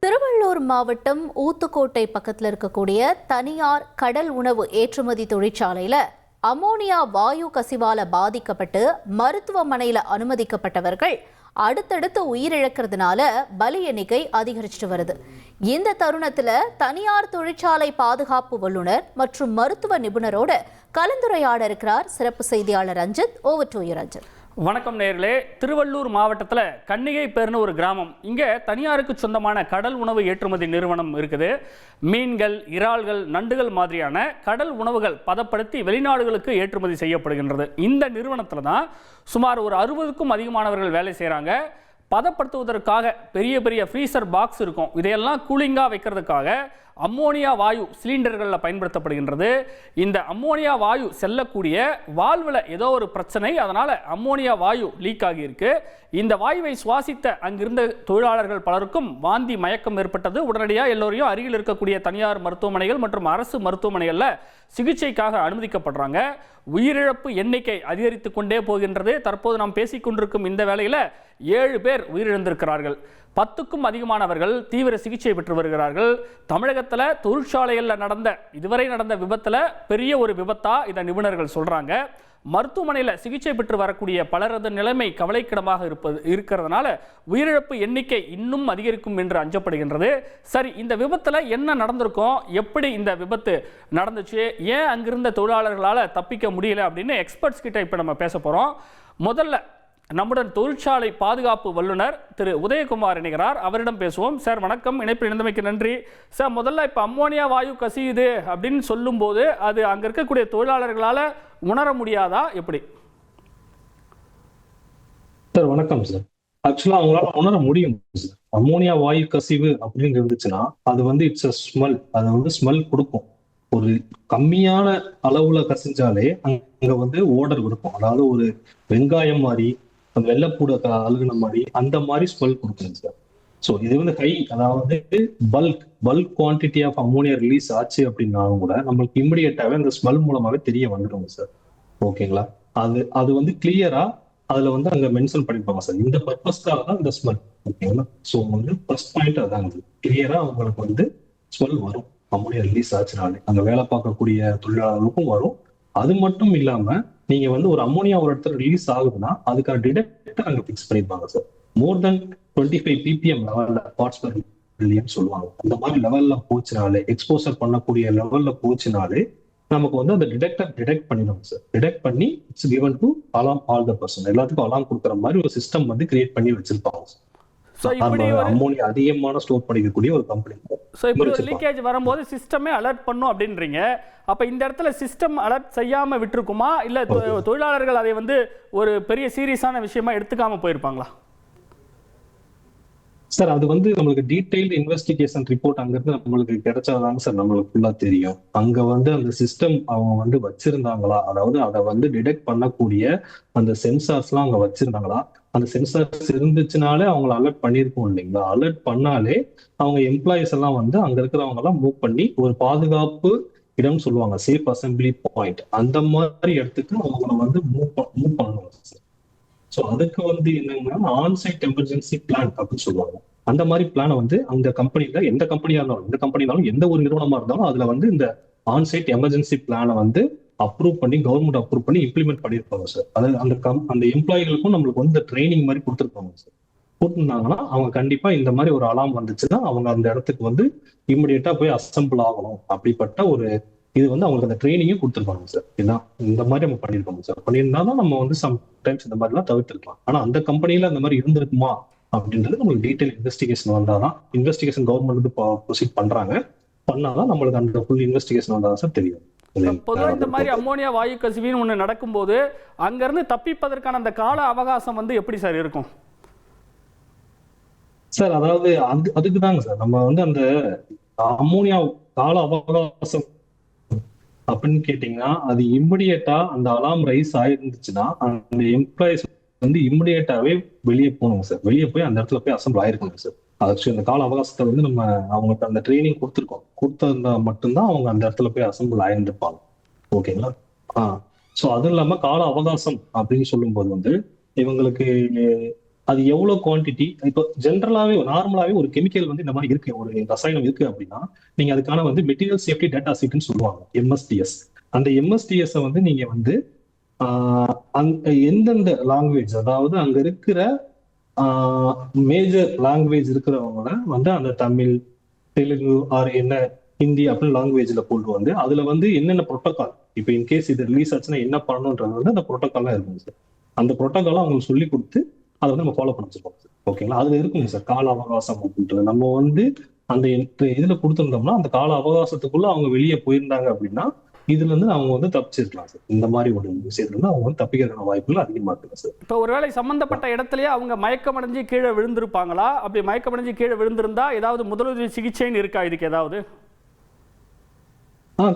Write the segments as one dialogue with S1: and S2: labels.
S1: திருவள்ளூர் மாவட்டம் ஊத்துக்கோட்டை பக்கத்தில் இருக்கக்கூடிய தனியார் கடல் உணவு ஏற்றுமதி தொழிற்சாலையில அமோனியா வாயு கசிவால பாதிக்கப்பட்டு மருத்துவமனையில அனுமதிக்கப்பட்டவர்கள் அடுத்தடுத்து உயிரிழக்கிறதுனால பலி எண்ணிக்கை அதிகரிச்சுட்டு வருது. இந்த தருணத்துல தனியார் தொழிற்சாலை பாதுகாப்பு வல்லுநர் மற்றும் மருத்துவ நிபுணரோட கலந்துரையாட இருக்கிறார் சிறப்பு செய்தியாளர் Ranjith. Over to you Ranjith.
S2: வணக்கம் நேயர்களே. திருவள்ளூர் மாவட்டத்தில் கன்னிகைப்பேர்னு ஒரு கிராமம். இங்கே தனியாருக்கு சொந்தமான கடல் உணவு ஏற்றுமதி நிறுவனம் இருக்குது. மீன்கள், இறால்கள், நண்டுகள் மாதிரியான கடல் உணவுகள் பதப்படுத்தி வெளிநாடுகளுக்கு ஏற்றுமதி செய்யப்படுகின்றது. இந்த நிறுவனத்தில் தான் சுமார் ஒரு 60க்கும் அதிகமானவர்கள் வேலை செய்கிறாங்க. பதப்படுத்துவதற்காக பெரிய பெரிய ஃப்ரீசர் பாக்ஸ் இருக்கும். இதையெல்லாம் கூலிங்காக வைக்கிறதுக்காக அம்மோனியா வாயு சிலிண்டர்களில் பயன்படுத்தப்படுகின்றது. இந்த அம்மோனியா வாயு செல்லக்கூடிய வால்வில் ஏதோ ஒரு பிரச்சனை, அதனால் அம்மோனியா வாயு லீக் ஆகியிருக்கு. இந்த வாயுவை சுவாசித்த அங்கிருந்த தொழிலாளர்கள் பலருக்கும் வாந்தி மயக்கம் ஏற்பட்டது. உடனடியாக எல்லோரையும் அருகில் இருக்கக்கூடிய தனியார் மருத்துவமனைகள் மற்றும் அரசு மருத்துவமனைகளில் சிகிச்சைக்காக அனுமதிக்கப்படுறாங்க. உயிரிழப்பு எண்ணிக்கை அதிகரித்து கொண்டே போகின்றது. தற்போது நாம் பேசிக்கொண்டிருக்கும் இந்த வேளையில் 7 பேர் உயிரிழந்திருக்கிறார்கள். 10க்கும் அதிகமானவர்கள் தீவிர சிகிச்சை பெற்று வருகிறார்கள். தமிழகத்தில் தொழிற்சாலைகளில் இதுவரை நடந்த விபத்தில் பெரிய ஒரு விபத்தா இதை நிபுணர்கள் சொல்றாங்க. மருத்துவமனையில் சிகிச்சை பெற்று வரக்கூடிய பலரது நிலைமை கவலைக்கிடமாக இருக்கிறதுனால உயிரிழப்பு எண்ணிக்கை இன்னும் அதிகரிக்கும் என்று அஞ்சப்படுகின்றது. சரி, இந்த விபத்தில் என்ன நடந்திருக்கும், எப்படி இந்த விபத்து நடந்துச்சு, ஏன் அங்கிருந்த தொழிலாளர்களால் தப்பிக்க முடியல அப்படின்னு எக்ஸ்பர்ட்ஸ் கிட்ட இப்போ நம்ம பேச போகிறோம். முதல்ல நம்முடன் தொழிற்சாலை பாதுகாப்பு வல்லுநர் திரு உதயகுமார் இணைகிறார். அவரிடம் பேசுவோம். சார் வணக்கம், இணைப்பில் இணைந்தமைக்கு நன்றி. சார், முதல்ல இப்போ அம்மோனியா வாயு கசியுது அப்படின்னு சொல்லும்போது அது அங்கே இருக்கக்கூடிய தொழிலாளர்களால் உணர முடியாதா, எப்படி?
S3: சார் வணக்கம் சார். ஆக்சுவலா அவங்களால உணர முடியும் சார். அம்மோனியா வாயு கசிவு அப்படின்னு இருந்துச்சுன்னா அது வந்து இட்ஸ் அ ஸ்மெல். அது வந்து ஸ்மெல் கொடுக்கும். ஒரு கம்மியான அளவுல கசிஞ்சாலே அங்க வந்து ஓடர் இருக்கும். அதாவது ஒரு வெங்காயம் மாதிரி, வெள்ளைப்பூட அழுகுன மாதிரி, அந்த மாதிரி ஸ்மெல் கொடுக்குங்க சார். ஸோ இது வந்து ஹை, அதாவது bulk quantity of ammonia release ஆச்சு அப்படின்னாலும் கூட நம்மளுக்கு இமிடியேட்டாவே அந்த ஸ்மெல் மூலமாவே தெரிய வந்துடுங்க சார். ஓகேங்களா? அது வந்து கிளியரா அதுல வந்து அங்க மென்ஷன் பண்ணிருப்பாங்க சார். இந்த பர்பஸ்க்காக தான் இந்த ஸ்மெல். ஓகேங்களா? ஸோ வந்து ஃபர்ஸ்ட் பாயிண்ட் அதான், கிளியரா அவங்களுக்கு வந்து ஸ்மெல் வரும். அம்மோனியா ரிலீஸ் ஆச்சுனாலே அங்க வேலை பார்க்கக்கூடிய தொழிலாளர்களுக்கும் வரும். அது மட்டும் இல்லாம நீங்க வந்து ஒரு அம்மோனியா ஒரு இடத்துல ரிலீஸ் ஆகுதுன்னா அதுக்கான டிடெக்டர் அங்க பிக்ஸ் பண்ணிருப்பாங்க சார். மோர் தென் 25 ppm லெவல்ல பார்ட்ஸ் பெர் மில்லியன் சொல்லுவாங்க. அந்த மாதிரி லெவல்ல போச்சுனாலே, எக்ஸ்போசர் பண்ணக்கூடிய லெவல்ல போச்சுனாலே நமக்கு வந்து அந்த டிடெக்டர் டிடெக்ட் பண்ணிடும் சார். டிடெக்ட் பண்ணி it's given to alarm all the person. எல்லாத்துக்கும் அலார்ம் கொடுக்குற மாதிரி ஒரு சிஸ்டம் வந்து கிரியேட் பண்ணி வச்சிருப்பாங்க சார். அம்மோனியா அதிகமான ஸ்டோர் பண்ணிக்கக்கூடிய ஒரு கம்பெனி.
S2: ஸோ இப்படி ஒரு லீக்கேஜ் வரும்போது சிஸ்டமே அலர்ட் பண்ணும் அப்படின்றீங்க. அப்போ இந்த இடத்துல சிஸ்டம் அலர்ட் செய்யாம விட்டுருக்குமா, இல்லை தொழிலாளர்கள் அதை வந்து ஒரு பெரிய சீரியஸான விஷயமா எடுத்துக்காம போயிருப்பாங்களா?
S3: சார் அது வந்து நம்மளுக்கு டீடைல்டு இன்வெஸ்டிகேஷன் ரிப்போர்ட் அங்கிருந்து நம்மளுக்கு கிடைச்சாதாங்க சார் நம்மளுக்கு ஃபுல்லா தெரியும். அங்க வந்து அந்த சிஸ்டம் அவங்க வந்து வச்சிருந்தாங்களா, அதாவது அதை வந்து டிடெக்ட் பண்ணக்கூடிய அந்த சென்சார்ஸ்லாம் அங்க வச்சிருந்தாங்களா. அந்த சென்சார்ஸ் இருந்துச்சுனாலே அவங்களை அலர்ட் பண்ணியிருக்கோம் இல்லைங்களா. அலர்ட் பண்ணாலே அவங்க எம்ப்ளாயிஸ் எல்லாம் வந்து அங்க இருக்கிறவங்க எல்லாம் மூவ் பண்ணி ஒரு பாதுகாப்பு இடம்னு சொல்லுவாங்க, சேஃப் அசம்பிளி பாயிண்ட், அந்த மாதிரி இடத்துக்கு அவங்களை வந்து மூவ் பண்ணுவாங்க சார். ஸோ அதுக்கு வந்து என்னங்கன்னா ஆன்சைட் எமர்ஜென்சி பிளான் அப்படின்னு சொல்லுவாங்க. அந்த மாதிரி பிளானை வந்து அந்த கம்பெனில, எந்த கம்பெனியா இருந்தாலும் எந்த ஒரு நிறுவனமா இருந்தாலும் அதுல வந்து இந்த ஆன்சைட் எமர்ஜென்சி பிளானை வந்து அப்ரூவ் பண்ணி கவர்மெண்ட் அப்ரூவ் பண்ணி இம்ப்ளிமெண்ட் பண்ணியிருப்பாங்க சார். அதாவது அந்த எம்ப்ளாயிகளுக்கும் நம்மளுக்கு வந்து ட்ரைனிங் மாதிரி கொடுத்துருப்பாங்க சார். கொடுத்துருந்தாங்கன்னா அவங்க கண்டிப்பா இந்த மாதிரி ஒரு அலாம் வந்துச்சுன்னா அவங்க அந்த இடத்துக்கு வந்து இமிடியேட்டா போய் அசம்பிள் ஆகணும். அப்படிப்பட்ட ஒரு இது வந்து அவங்களுக்கு அந்த ட்ரைனிங்கும் கொடுத்துருப்பாங்க சார். இதுதான் இந்த மாதிரி நம்ம பண்ணியிருக்கோம் சார். பண்ணியிருந்தாலும் நம்ம வந்து சம்டைம்ஸ் இந்த மாதிரிலாம் தவிர்த்துருக்கலாம். ஆனா அந்த கம்பெனில அந்த மாதிரி இருந்திருக்குமா அப்படின்றது நம்மளுக்கு டீடைல் இன்வெஸ்டிகேஷன் வந்தாதான், இன்வெஸ்டிகேஷன் கவர்மெண்ட் வந்து ப்ரொசீட் பண்றாங்க, பண்ணாதான் நம்மளுக்கு அந்த ஃபுல் இன்வெஸ்டிகேஷன் வந்தாதான் சார் தெரியும்.
S2: பொதுவாக இந்த மாதிரி அம்மோனியா வாயு கசிவின்னு ஒன்று நடக்கும்போது அங்கிருந்து தப்பிப்பதற்கான அந்த கால அவகாசம் வந்து எப்படி சார் இருக்கும்
S3: சார்? அதாவது அதுக்கு தாங்க சார் நம்ம வந்து அந்த அம்மோனியா கால அவகாசம் அப்படின்னு கேட்டீங்கன்னா அது இம்மிடியேட்டா அந்த அலாம் ரைஸ் ஆயிருந்துச்சுன்னா அந்த எம்ப்ளாயிஸ் வந்து இம்மிடியேட்டாவே வெளியே போகணுங்க சார். வெளியே போய் அந்த இடத்துல போய் அசம்பிள் ஆயிருக்கணும் சார். ஆக்சுவலி அந்த கால அவகாசத்தை வந்து நம்ம அவங்களுக்கு அந்த ட்ரைனிங் கொடுத்திருந்தா மட்டும்தான் அவங்க அந்த இடத்துல போய் அசம்பிள் ஆயிருந்திருப்பாங்க. ஓகேங்களா? ஸோ அதுவும் இல்லாம கால அவகாசம் அப்படின்னு சொல்லும் போது வந்து இவங்களுக்கு அது எவ்வளவு குவான்டிட்டி. இப்போ ஜென்ரலாவே நார்மலாவே ஒரு கெமிக்கல் வந்து இந்த மாதிரி இருக்கு, ஒரு ரசாயனம் இருக்கு அப்படின்னா நீங்க அதுக்கான வந்து மெட்டீரியல் சேஃப்டி டேட்டா ஷீட்னு சொல்லுவாங்க, MSDS. அந்த MSDS வந்து நீங்க வந்து எந்தெந்த லாங்குவேஜ், அதாவது அங்க இருக்கிற மேஜர் லாங்குவேஜ் இருக்கிறவங்கள வந்து அந்த தமிழ், தெலுங்கு ஆர் என்ன ஹிந்தி அப்படின்னு லாங்குவேஜ்ல கொண்டு வந்து அதுல வந்து என்னென்ன ப்ரோட்டோகால், இப்போ இன்கேஸ் இது ரிலீஸ் ஆச்சுன்னா என்ன பண்ணணுன்றது வந்து அந்த ப்ரோட்டோகால்லாம் இருக்குங்க சார். அந்த ப்ரோட்டோகாலை அவங்களுக்கு சொல்லி கொடுத்து அதை வந்து நம்ம ஃபாலோ பண்ணிச்சிருக்கோம் சார். ஓகேங்களா, அதுல இருக்குங்க சார் கால அவகாசம் அப்படின்றது. நம்ம வந்து அந்த இதுல கொடுத்துருந்தோம்னா அந்த கால அவகாசத்துக்குள்ள அவங்க வெளியே போயிருந்தாங்க அப்படின்னா இதுல இருந்து அவங்க வந்து தப்பிச்சிருக்கலாம் சார். இந்த மாதிரி ஒரு விஷயத்துல இருந்து அவங்க வந்து தப்பிக்கிறதுக்கான வாய்ப்புகள் அதிகமா இருக்குங்க சார்.
S2: இப்போ ஒருவேளை சம்பந்தப்பட்ட இடத்துலயே அவங்க மயக்கமடைஞ்சு கீழே விழுந்திருப்பாங்களா? அப்படி மயக்கமடைஞ்சு கீழே விழுந்திருந்தா ஏதாவது முதலுதவி சிகிச்சைன்னு இருக்கா இதுக்கு ஏதாவது?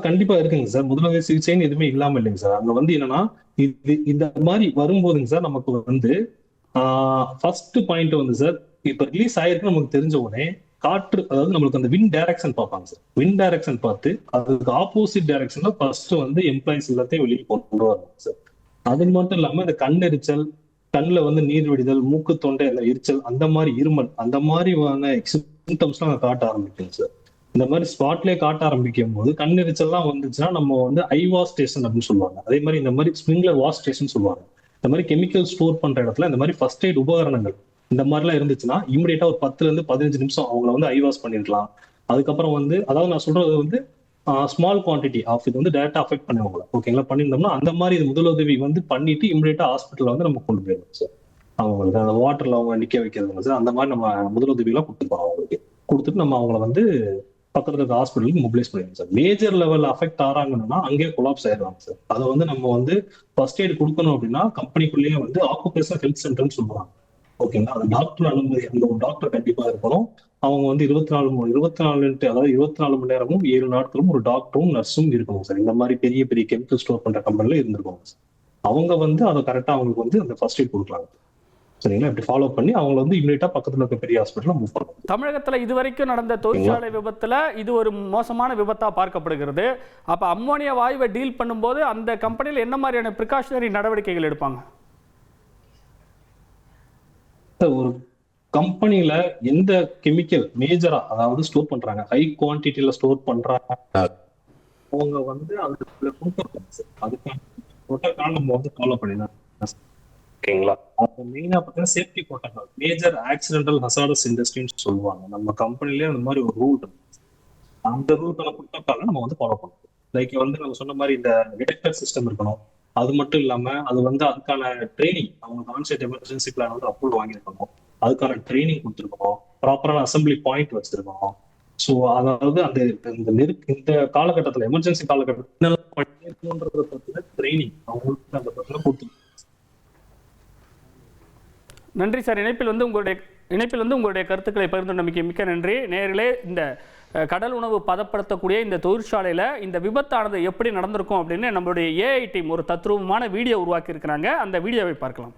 S3: கண்டிப்பா இருக்குங்க சார். முதலுதவி சிகிச்சைன்னு எதுவுமே இல்லாம இல்லைங்க சார். அங்க வந்து என்னன்னா இது இந்த மாதிரி வரும்போதுங்க சார் நமக்கு வந்து ஃபர்ஸ்ட் பாயிண்ட் வந்து சார், இப்ப ரிலீஸ் ஆயிருக்கு நமக்கு தெரிஞ்ச உடனே காற்று, அதாவது நம்மளுக்கு அந்த விண்ட் டைரக்ஷன் பார்ப்பாங்க சார். விண்ட் டைரக்ஷன் பார்த்து அதுக்கு ஆப்போசிட் டைரக்ஷன்ல ஃபர்ஸ்ட் வந்து எம்ப்ளாயிஸ் எல்லாத்தையும் வெளியே கொண்டு வருவாங்க சார். அது மட்டும் இல்லாம இந்த கண்ணெரிச்சல், கண்ணுல வந்து நீர் வடிதல், மூக்கு தொண்டை அந்த எரிச்சல், அந்த மாதிரி இருமல், அந்த மாதிரியான சிம்டம்ஸ்லாம் காட்ட ஆரம்பிக்குங்க சார். இந்த மாதிரி ஸ்பாட்லயே காட்ட ஆரம்பிக்கும் போது கண்ணெரிச்சல்லாம் வந்துச்சுன்னா நம்ம வந்து ஐவாஷ் ஸ்டேஷன் அப்படின்னு சொல்லுவாங்க. அதே மாதிரி இந்த மாதிரி ஸ்ப்ரிங்க்லர் வாஷ் ஸ்டேஷன் சொல்லுவாங்க. இந்த மாதிரி கெமிக்கல் ஸ்டோர் பண்ற இடத்துல இந்த மாதிரி ஃபர்ஸ்ட் எய்ட் உபகரணங்கள் இந்த மாதிரிலாம் இருந்துச்சுன்னா இமிடியேட்டா ஒரு 10 to 15 நிமிஷம் அவங்கள வந்து ஐவாஷ் பண்ணிருக்கலாம். அதுக்கப்புறம் வந்து அதாவது நான் சொல்றது வந்து ஸ்மால் குவான்டிட்டி ஆஃப் இது வந்து டைரக்டா அஃபெக்ட் பண்ணுவாங்க. ஓகேங்களா, பண்ணியிருந்தோம்னா அந்த மாதிரி இது முதலுதவி வந்து பண்ணிட்டு இமிடியேட்டா ஹாஸ்பிட்டல் வந்து நம்ம கொண்டு போயிடணும் சார். அவங்களுக்கு அந்த வாட்டர்ல அவங்க நிக்க வைக்கிறதுங்க சார், அந்த மாதிரி நம்ம முதலுதவி எல்லாம் கொடுத்துருப்போம். அவங்களுக்கு கொடுத்துட்டு நம்ம அவங்கள வந்து பக்கத்துல இருக்க ஹாஸ்பிட்டலுக்கு மொபிலைஸ் பண்ணிடுங்க சார். மேஜர் லெவல்ல அஃபெக்ட் ஆறாங்கன்னா அங்கேயே கொலாப்ஸ் ஆயிடுவாங்க சார். அதை வந்து நம்ம வந்து ஃபர்ஸ்ட் எய்ட் கொடுக்கணும் அப்படின்னா கம்பெனிக்குள்ளேயே வந்து ஆக்குபேஷனல் ஹெல்த் சென்டர்னு சொல்லுவாங்க. ஓகேங்களா, அது டாக்டர் அனுமதி, அந்த ஒரு டாக்டர் கண்டிப்பா இருக்கணும். அவங்க வந்து 24 மணி நேரமும் 7 நாட்களும் ஒரு டாக்டரும் நர்ஸும் இருக்கணும் சார். இந்த மாதிரி பெரிய பெரிய கெமிக்கல் ஸ்டோர் பண்ற கம்பெனில இருந்திருக்காங்க சார். அவங்க வந்து அதை கரெக்டா அவங்களுக்கு வந்து அந்த ஃபர்ஸ்ட் எய்ட் கொடுக்கலாம். சரிங்களா, இப்படி ஃபாலோ பண்ணி அவங்க வந்து இமிடியேட்டா பக்கத்துல இருக்க பெரிய ஹாஸ்பிட்டல் மூவ் பண்ணுவாங்க.
S2: தமிழகத்துல இதுவரைக்கும் நடந்த தொழிற்சாலை விபத்துல இது ஒரு மோசமான விபத்தா பார்க்கப்படுகிறது. அப்ப அம்மோனியா வாயுவை டீல் பண்ணும்போது அந்த கம்பெனியில் என்ன மாதிரியான பிரிகாஷனரி நடவடிக்கைகள் எடுப்பாங்க?
S3: ஒரு கம்பெனில எந்த கெமிக்கல் மேஜரா அதாவது ஸ்டோர் பண்றாங்க, ஹை குவான்டிட்டியில ஸ்டோர் பண்றாங்க, அவங்க வந்து அதுல அதுக்கான புரோட்டோகால் நம்ம வந்து ஃபாலோ பண்ணிதான். ஓகேங்களா, அப்போ மெயினா பார்த்தீங்கன்னா safety protocol, major accidental hazardous இண்டஸ்ட்ரின்னு சொல்லுவாங்க. நம்ம கம்பெனிலேயே அந்த மாதிரி ஒரு ரூல் இருக்கு. அந்த ரூல்கான புரோட்டோகாலை நம்ம வந்து ஃபாலோ பண்ணணும். லைக் வந்து நம்ம சொன்ன மாதிரி இந்த டிடெக்டர் சிஸ்டம் இருக்கணும். அது மட்டும் இல்லாம அது வந்து அதுக்கான ட்ரைனிங், அவங்க ஆன்சைட் எமர்ஜென்சி பிளான் வந்து அப்ரூவ் வாங்கியிருக்கணும். அதுக்கான ட்ரைனிங் கொடுத்துருக்கணும். ப்ராப்பரான அசம்பிளி பாயிண்ட் வச்சிருக்கணும். ஸோ அதாவது அந்த இந்த காலகட்டத்தில் எமர்ஜென்சி காலகட்டத்தில் பத்தின ட்ரைனிங் அவங்களுக்கு அந்த பத்தின கொடுத்து.
S2: நன்றி சார். இணைப்பில் வந்து உங்களுடைய கருத்துக்களை பகிர்ந்து மிக்க நன்றி. நேரிலே இந்த கடல் உணவு பதப்படுத்தக்கூடிய இந்த தொழிற்சாலையில் இந்த விபத்தானது எப்படி நடந்திருக்கும் அப்படின்னு நம்மளுடைய ஏஐ டீம் ஒரு தத்ரூபமான வீடியோ உருவாக்கி இருக்கிறாங்க. அந்த வீடியோவை பார்க்கலாம்.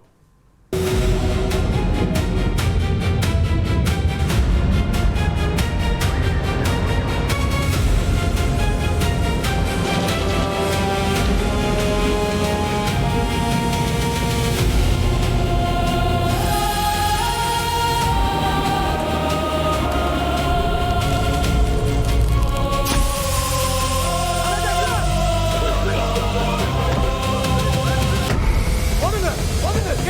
S4: What is it?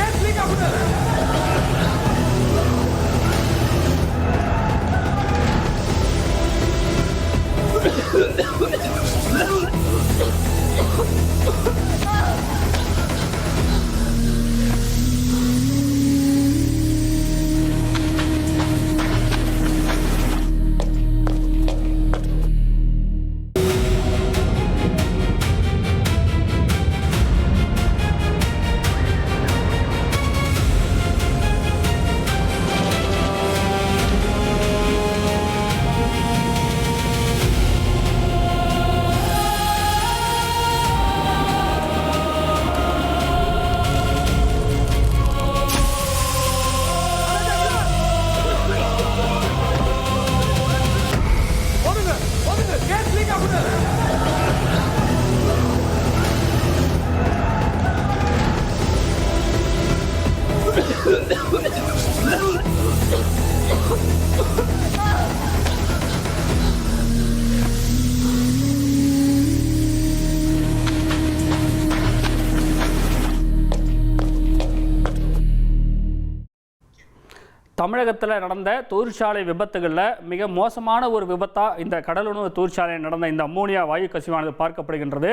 S2: தமிழகத்தில் நடந்த தொழிற்சாலை விபத்துகளில் மிக மோசமான ஒரு விபத்தாக இந்த கடலுணவு தொழிற்சாலையில் நடந்த இந்த அம்மோனியா வாயு கசிவானது பார்க்கப்படுகின்றது.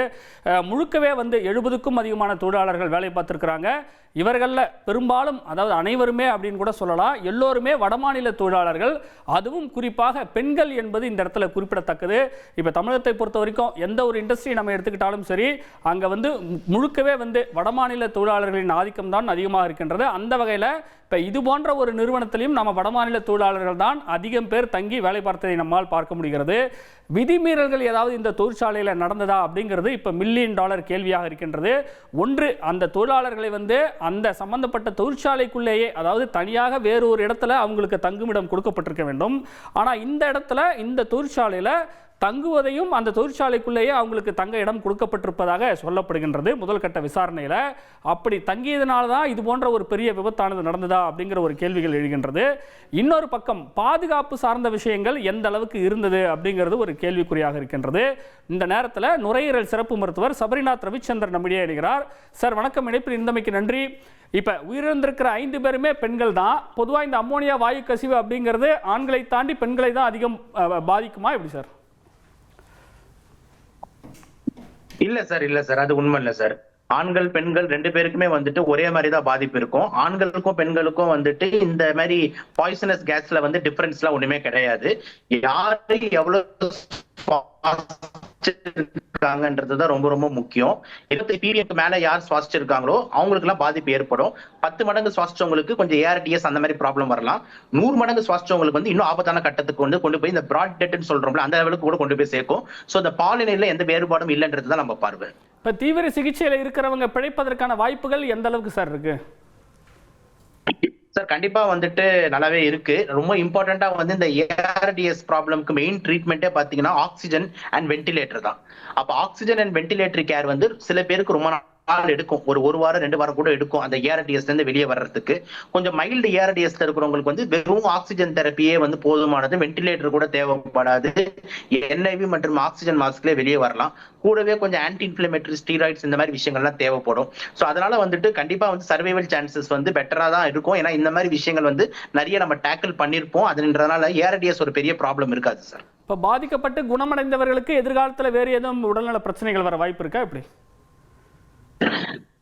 S2: முழுக்கவே 70க்கும் அதிகமான தொழிலாளர்கள் வேலை பார்த்துருக்குறாங்க. இவர்களில் பெரும்பாலும், அதாவது அனைவருமே அப்படின்னு கூட சொல்லலாம், எல்லோருமே வடமாநில தொழிலாளர்கள், அதுவும் குறிப்பாக பெண்கள் என்பது இந்த இடத்துல குறிப்பிடத்தக்கது. இப்போ தமிழகத்தை பொறுத்த வரைக்கும் எந்த ஒரு இண்டஸ்ட்ரி நம்ம எடுத்துக்கிட்டாலும் சரி, அங்கே முழுக்கவே வடமாநில தொழிலாளர்களின் ஆதிக்கம் தான் அதிகமாக இருக்கின்றது. அந்த வகையில் இப்போ இது போன்ற ஒரு நிறுவனத்திலையும் நம்ம வடமாநில தொழிலாளர்கள் தான் அதிகம் பேர் தங்கி வேலை பார்த்ததை நம்மால் பார்க்க முடிகிறது. விதிமீறல்கள் ஏதாவது இந்த தொழிற்சாலையில் நடந்ததா அப்படிங்கிறது இப்போ $1 மில்லியன் கேள்வியாக இருக்கின்றது. ஒன்று, அந்த தொழிலாளர்களை அந்த சம்பந்தப்பட்ட தொழிற்சாலைக்குள்ளேயே, அதாவது தனியாக வேறு ஒரு இடத்துல அவங்களுக்கு தங்குமிடம் கொடுக்கப்பட்டிருக்க வேண்டும். ஆனால் இந்த இடத்துல, இந்த தொழிற்சாலையில் தங்குவதையும் அந்த தொழிற்சாலைக்குள்ளேயே அவங்களுக்கு தங்க இடம் கொடுக்கப்பட்டிருப்பதாக சொல்லப்படுகின்றது. முதல் கட்ட விசாரணையில் அப்படி தங்கியதனால தான் இது போன்ற ஒரு பெரிய விபத்தானது நடந்ததா அப்படிங்கிற ஒரு கேள்விகள் எழுகின்றது. இன்னொரு பக்கம் பாதுகாப்பு சார்ந்த விஷயங்கள் எந்த அளவுக்கு இருந்தது அப்படிங்கிறது ஒரு கேள்விக்குறியாக இருக்கின்றது. இந்த நேரத்தில் நுரையீரல் சிறப்பு மருத்துவர் சபரிநாத் ரவிச்சந்திரன் நம்மிடையே எழுகிறார். சார் வணக்கம், இணைப்பில் இருந்தமைக்கு நன்றி. இப்போ உயிரிழந்திருக்கிற 5 பேருமே பெண்கள் தான். பொதுவாக இந்த அம்மோனியா வாயு கசிவு அப்படிங்கிறது ஆண்களை தாண்டி பெண்களை தான் அதிகம் பாதிக்குமா, எப்படி சார்?
S4: இல்ல சார், அது உண்மை இல்ல சார். ஆண்கள் பெண்கள் 2 பேருக்குமே ஒரே மாதிரி தான் பாதிப்பு இருக்கும். ஆண்களுக்கும் பெண்களுக்கும் இந்த மாதிரி பாய்சனஸ் கேஸ்ல டிஃபரன்ஸ் எல்லாம் ஒண்ணுமே கிடையாது. யாரு எவ்வளவு இருக்காங்கன்றதுதான் ரொம்ப ரொம்ப முக்கியம். 20 pm மேல யார் சுவாசிச்சிருக்காங்களோ அவங்களுக்கு எல்லாம் பாதிப்பு ஏற்படும். 10 மடங்கு சுவாசிச்சவங்களுக்கு கொஞ்சம் ARDS அந்த மாதிரி ப்ராப்ளம் வரலாம். 100 மடங்கு சுவாசிச்சவங்களுக்கு இன்னும் ஆபத்தான கட்டத்துக்கு கொண்டு போய் இந்த பிராட் டெத்னு சொல்றோம்ல, அந்த லெவலுக்கு கூட கொண்டு போய் சேர்க்கும். சோ இந்த பாலினையில எந்த வேறுபாடும் இல்லைன்றதுதான் நம்ம பார்வை.
S2: இப்ப தீவிர சிகிச்சையில இருக்கிறவங்க பிழைப்பதற்கான வாய்ப்புகள் எந்த அளவுக்கு சார் இருக்கு?
S4: சார் கண்டிப்பா நல்லாவே இருக்கு. ரொம்ப இம்பார்ட்டண்டா இந்த ARDS ப்ராப்ளம்க்கு மெயின் ட்ரீட்மெண்ட்டே பாத்தீங்கன்னா ஆக்சிஜன் அண்ட் வென்டிலேட்டர் தான். அப்ப ஆக்சிஜன் அண்ட் வென்டிலேட்டர் கேர் சில பேருக்கு ரொம்ப நாள் எடுக்கும். ஒரு வாரம் 2 வாரம் கூட எடுக்கும் அந்த ARDS இருந்து வெளியே வர்றதுக்கு. கொஞ்சம் மைல்டு ARDS இருக்கிறவங்களுக்கு வெறும் ஆக்சிஜன் தெரப்பியே போதுமானது. வென்டிலேட்டர் கூட தேவைப்படாது. NIV மற்றும் ஆக்சிஜன் மாஸ்க்லயே வெளியே வரலாம். கூடவே கொஞ்சம் ஆன்டி இன்ஃப்ளமேட்டரி ஸ்டீராய்ட்ஸ் இந்த மாதிரி விஷயங்கள்லாம் தேவைப்படும். சோ அதனால கண்டிப்பா சர்வைவல் சான்சஸ் பெட்டரா தான் இருக்கும். ஏன்னா இந்த மாதிரி விஷயங்கள் நிறைய நம்ம டேக்கிள் பண்ணிருப்போம். அதுன்றதுனால ARDS ஒரு பெரிய ப்ராப்ளம் இருக்காது சார்.
S2: இப்ப பாதிக்கப்பட்டு குணமடைந்தவர்களுக்கு எதிர்காலத்துல வேறு ஏதும் உடல்நல பிரச்சனைகள் வர வாய்ப்பு இருக்கா, எப்படி?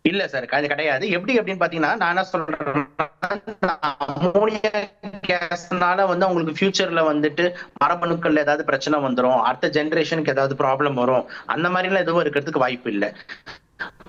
S4: இல்ல சார், அது கிடையாது. எப்படி அப்படின்னு பாத்தீங்கன்னா, நான் என்ன சொல்றேன், அமோனியா கேஸ்னால உங்களுக்கு ஃபியூச்சர்ல மரபணுக்கள்ல ஏதாவது பிரச்சனை வந்துரும், அடுத்த ஜெனரேஷனுக்கு ஏதாவது ப்ராப்ளம் வரும், அந்த மாதிரி எல்லாம் எதுவும் இருக்கிறதுக்கு வாய்ப்பு இல்லை.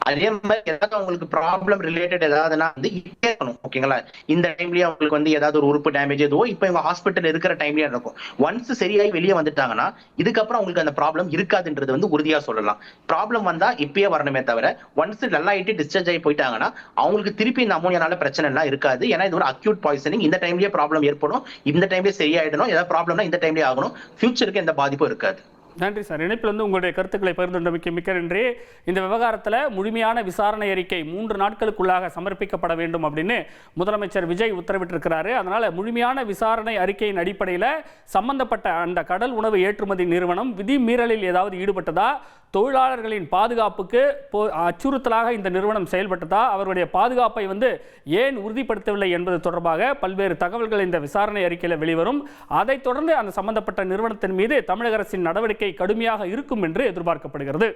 S4: அதே மாதிரி ஏதாவது உங்களுக்கு ப்ராப்ளம் ரிலேட்டட் ஏதாவதுன்னா இருக்கணும். ஓகேங்களா? இந்த டைம்லயே அவங்களுக்கு ஏதாவது ஒரு உறுப்பு டேமேஜ் எதுவோ இப்ப இவங்க ஹாஸ்பிட்டல் இருக்கிற டைம்லயே இருக்கும். ஒன்ஸ் சரியாகி வெளியே வந்துட்டாங்கன்னா இதுக்கப்புறம் அவங்களுக்கு அந்த ப்ராப்ளம் இருக்காதுன்றது உறுதியா சொல்லலாம். ப்ராப்ளம் வந்தா இப்பயே வரணுமே தவிர ஒன்ஸ் நல்லா ஆயிட்டு டிஸ்சார்ஜ் ஆகி போயிட்டாங்கன்னா அவங்களுக்கு திருப்பி இந்த அமோனியானால பிரச்சனை எல்லாம் இருக்காது. ஏன்னா இது ஒரு அக்யூட் பாய்சனிங். இந்த டைம்லயே ப்ராப்ளம் ஏற்படும், இந்த டைம்லயே சரியாயிடணும். ஏதாவது ப்ராப்ளம்னா இந்த டைம்லயே ஆகணும். ஃபியூச்சருக்கு எந்த பாதிப்பும் இருக்காது.
S2: நன்றி சார். இணைப்பில் உங்களுடைய கருத்துக்களை பகிர்ந்துள்ளமைக்கு மிக்க நன்றி. இந்த விவகாரத்தில் முழுமையான விசாரணை அறிக்கை 3 நாட்களுக்குள்ளாக சமர்ப்பிக்கப்பட வேண்டும் அப்படின்னு முதலமைச்சர் விஜய் உத்தரவிட்டிருக்கிறாரு. அதனால முழுமையான விசாரணை அறிக்கையின் அடிப்படையில் சம்பந்தப்பட்ட அந்த கடல் உணவு ஏற்றுமதி நிறுவனம் விதிமீறலில் ஏதாவது ஈடுபட்டதா, தொழிலாளர்களின் பாதுகாப்புக்கு அச்சுறுத்தலாக இந்த நிறுவனம் செயல்பட்டதா, அவருடைய பாதுகாப்பை ஏன் உறுதிப்படுத்தவில்லை என்பது தொடர்பாக பல்வேறு தகவல்கள் இந்த விசாரணை அறிக்கையில் வெளிவரும். அதைத் தொடர்ந்து அந்த சம்பந்தப்பட்ட நிறுவனத்தின் மீது தமிழக அரசின் நடவடிக்கை கடுமையாக இருக்கும் என்று எதிர்பார்க்கப்படுகிறது.